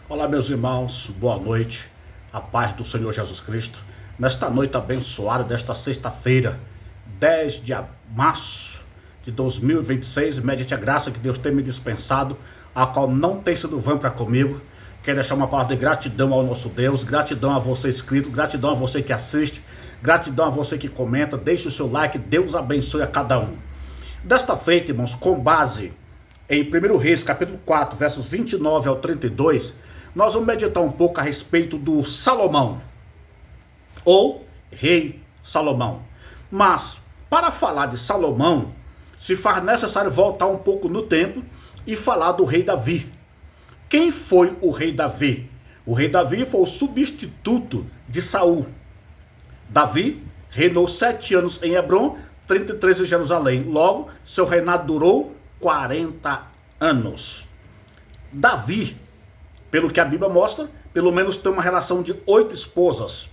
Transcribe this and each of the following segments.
Olá, meus irmãos, boa noite, a paz do Senhor Jesus Cristo. Nesta noite abençoada desta sexta-feira, 10 de março de 2026, mediante a graça que Deus tem me dispensado, a qual não tem sido vã para comigo. Quero deixar uma palavra de gratidão ao nosso Deus, gratidão a você inscrito, gratidão a você que assiste, gratidão a você que comenta, deixe o seu like, Deus abençoe a cada um. Desta feita, irmãos, com base em 1 Reis, capítulo 4, versos 29 ao 32, nós vamos meditar um pouco a respeito do Salomão, ou rei Salomão. Mas, para falar de Salomão, se faz necessário voltar um pouco no tempo e falar do rei Davi. Quem foi o rei Davi? O rei Davi foi o substituto de Saul. Davi reinou 7 anos em Hebrom, 33 em Jerusalém. Logo, seu reinado durou 40 anos. Davi, pelo que a Bíblia mostra, pelo menos tem uma relação de 8 esposas.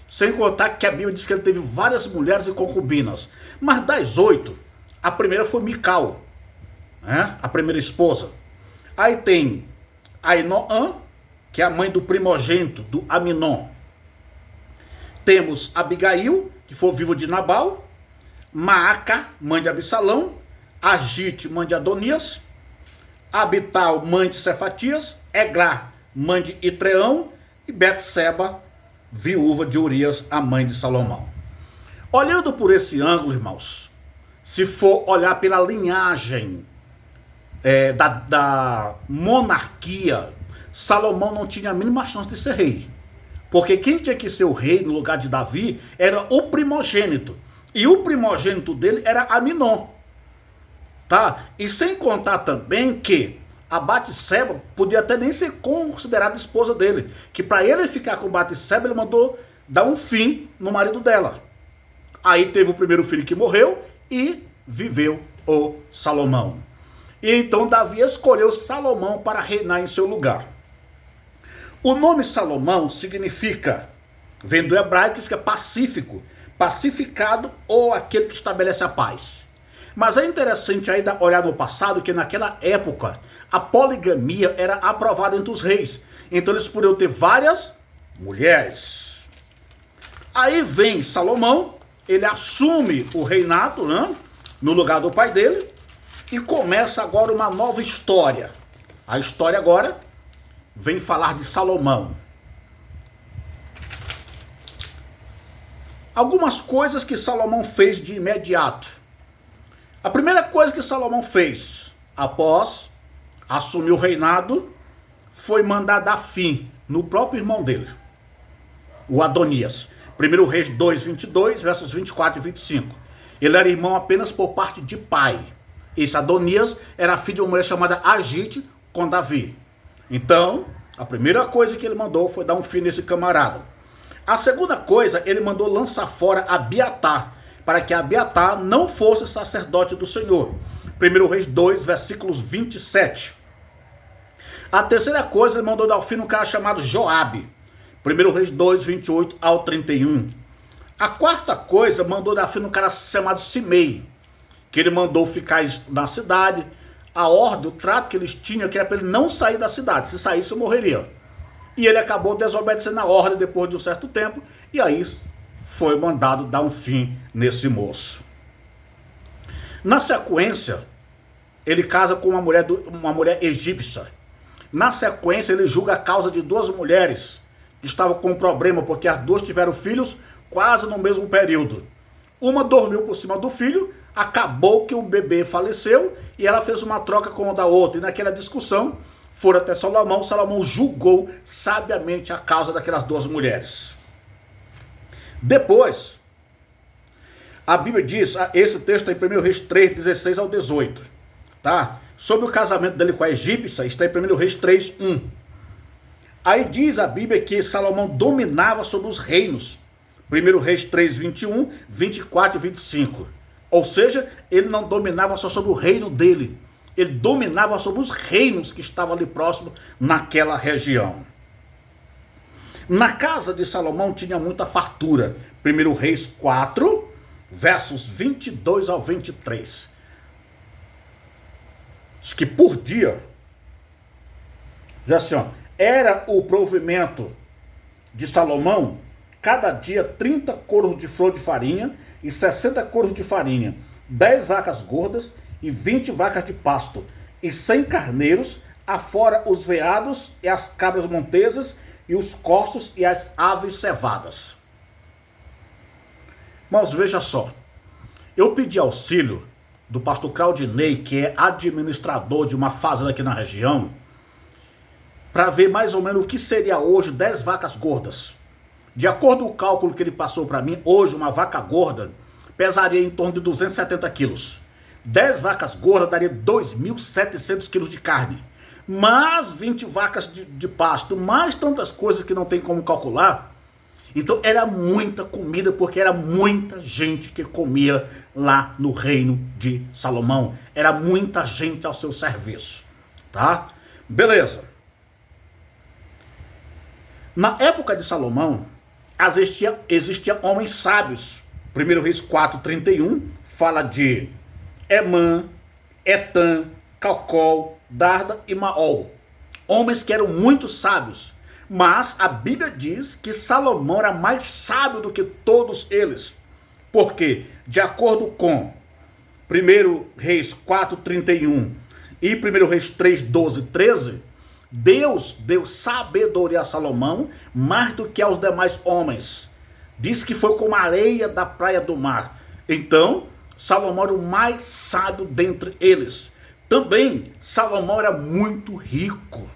Sem contar que a Bíblia diz que ele teve várias mulheres e concubinas. Mas das 8, a primeira foi Mical, né? A primeira esposa. Aí tem Ainoã, que é a mãe do primogênito, do Aminon. Temos Abigail, que foi viúva de Nabal. Maaca, mãe de Absalão. Agite, mãe de Adonias. Abital, mãe de Cefatias. Eglá, mãe de Itreão. E Betseba, viúva de Urias, a mãe de Salomão. Olhando por esse ângulo, irmãos, se for olhar pela linhagem da monarquia, Salomão não tinha a mínima chance de ser rei. Porque quem tinha que ser o rei no lugar de Davi era o primogênito. E o primogênito dele era Aminon. Tá? E sem contar também que a Batseba podia até nem ser considerada esposa dele. Que para ele ficar com Batseba, ele mandou dar um fim no marido dela. Aí teve o primeiro filho que morreu e viveu o Salomão. E então Davi escolheu Salomão para reinar em seu lugar. O nome Salomão significa, vem do hebraico, que é pacífico, pacificado ou aquele que estabelece a paz. Mas é interessante ainda olhar no passado que naquela época a poligamia era aprovada entre os reis. Então eles podiam ter várias mulheres. Aí vem Salomão, ele assume o reinado, né, no lugar do pai dele e começa agora uma nova história. A história agora vem falar de Salomão. Algumas coisas que Salomão fez de imediato. A primeira coisa que Salomão fez, após assumir o reinado, foi mandar dar fim no próprio irmão dele, o Adonias. 1 Reis 2, 22, versos 24 e 25. Ele era irmão apenas por parte de pai. Esse Adonias era filho de uma mulher chamada Agite com Davi. Então, a primeira coisa que ele mandou foi dar um fim nesse camarada. A segunda coisa, ele mandou lançar fora Abiatar, para que Abiatar não fosse sacerdote do Senhor. 1 Reis 2, versículos 27. A terceira coisa, ele mandou dar o fim no cara chamado Joabe. 1 Reis 2, 28 ao 31. A quarta coisa, mandou dar fim no cara chamado Simei, que ele mandou ficar na cidade. A ordem, o trato que eles tinham, que era para ele não sair da cidade. Se saísse, morreria. E ele acabou desobedecendo a ordem depois de um certo tempo. E aí foi mandado dar um fim nesse moço. Na sequência, ele casa com uma mulher egípcia. Na sequência, ele julga a causa de 2 mulheres que estavam com um problema, porque as 2 tiveram filhos quase no mesmo período. Uma dormiu por cima do filho, acabou que o bebê faleceu e ela fez uma troca com a da outra. E naquela discussão, foram até Salomão. Salomão julgou sabiamente a causa daquelas 2 mulheres. Depois, a Bíblia diz, esse texto é em 1 Reis 3, 16 ao 18, tá? Sobre o casamento dele com a egípcia, está em 1 Reis 3, 1. Aí diz a Bíblia que Salomão dominava sobre os reinos. 1 Reis 3, 21, 24 e 25. Ou seja, ele não dominava só sobre o reino dele, ele dominava sobre os reinos que estavam ali próximos naquela região. Na casa de Salomão tinha muita fartura. 1 Reis 4, versos 22 ao 23. Diz que por dia, diz assim, ó, Era o provimento de Salomão, cada dia 30 coros de flor de farinha e 60 coros de farinha, 10 vacas gordas e 20 vacas de pasto, e 100 carneiros, afora os veados e as cabras montesas, e os corços e as aves cevadas. Mas veja só, eu pedi auxílio do pastor Claudinei, que é administrador de uma fazenda aqui na região, para ver mais ou menos o que seria hoje 10 vacas gordas. De acordo com o cálculo que ele passou para mim, hoje uma vaca gorda pesaria em torno de 270 quilos. 10 vacas gordas daria 2.700 quilos de carne. Mais 20 vacas de pasto, mais tantas coisas que não tem como calcular. Então era muita comida, porque era muita gente que comia lá no reino de Salomão. Era muita gente ao seu serviço, tá? Beleza. Na época de Salomão, existia homens sábios. 1 Reis 4:31 fala de Emã, Etã, Calcol, Darda e Maol. Homens que eram muito sábios. Mas a Bíblia diz que Salomão era mais sábio do que todos eles. Porque, de acordo com 1 Reis 4:31 e 1 Reis 3:12, 13, Deus deu sabedoria a Salomão mais do que aos demais homens. Diz que foi como a areia da praia do mar. Então, Salomão era o mais sábio dentre eles. Também, Salomão era muito rico.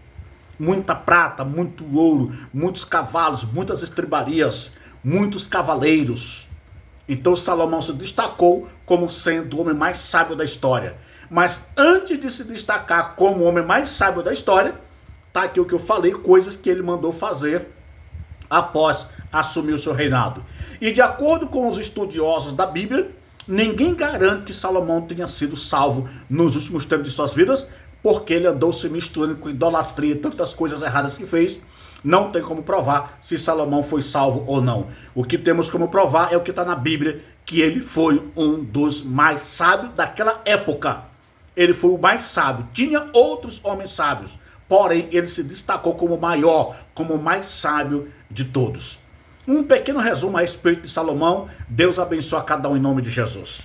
Muita prata, muito ouro, muitos cavalos, muitas estribarias, muitos cavaleiros. Então, Salomão se destacou como sendo o homem mais sábio da história. Mas antes de se destacar como o homem mais sábio da história, tá aqui o que eu falei, coisas que ele mandou fazer após assumir o seu reinado. E de acordo com os estudiosos da Bíblia, ninguém garante que Salomão tenha sido salvo nos últimos tempos de suas vidas, porque ele andou se misturando com idolatria e tantas coisas erradas que fez. Não tem como provar se Salomão foi salvo ou não. O que temos como provar é o que está na Bíblia, que ele foi um dos mais sábios daquela época. Ele foi o mais sábio. Tinha outros homens sábios, porém ele se destacou como o maior, como o mais sábio de todos. Um pequeno resumo a respeito de Salomão. Deus abençoe a cada um em nome de Jesus.